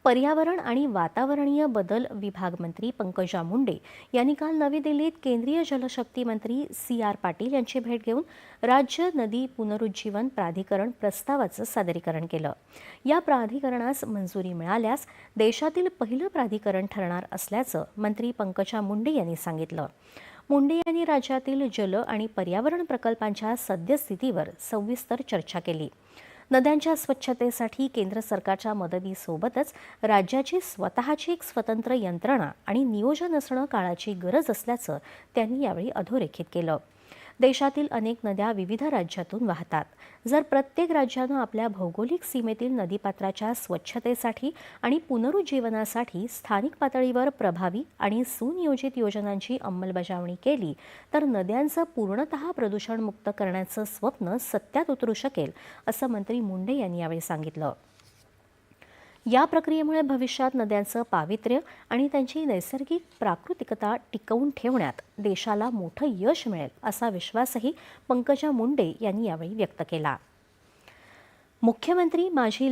पर्यावरण आणि वातावरणीय बदल विभाग मंत्री पंकजा मुंडे यांनी काल नवी दिल्लीत केंद्रीय जलशक्ती मंत्री CR पाटील यांची भेट घेऊन राज्य नदी पुनरुज्जीवन प्राधिकरण प्रस्तावाचं सादरीकरण केलं। या प्राधिकरणास मंजुरी मिळाल्यास देशातील पहिलं प्राधिकरण ठरणार असल्याचं मंत्री पंकजा मुंडे यांनी सांगितलं। मुंडे यांनी राज्यातील जल आणि पर्यावरण प्रकल्पांच्या सद्यस्थितीवर सविस्तर चर्चा केली। नद्यांच्या स्वच्छतेसाठी केंद्र सरकारच्या मदतीसोबतच राज्याची स्वतःची एक स्वतंत्र यंत्रणा आणि नियोजन असणं काळाची गरज असल्याचं त्यांनी यावेळी अधोरेखित केलं। देशातील अनेक नद्या विविध राज्यातून वाहतात। जर प्रत्येक राज्यानं आपल्या भौगोलिक सीमेतील नदीपात्राच्या स्वच्छतेसाठी आणि पुनरुज्जीवनासाठी स्थानिक पातळीवर प्रभावी आणि सुनियोजित योजनांची अंमलबजावणी केली तर नद्यांचं पूर्णतः प्रदूषणमुक्त करण्याचं स्वप्न सत्यात उतरू शकेल, असं मंत्री मुंडे यांनी यावेळी सांगितलं। या प्रक्रियेमुळे भविष्यात नद्यांचं पावित्र्य आणि त्यांची नैसर्गिक प्राकृतिकता टिकवून ठेवण्यात देशाला मोठं यश मिळेल, असा विश्वासही पंकजा मुंडे यांनी यावेळी व्यक्त केला। मुख्यमंत्री माझी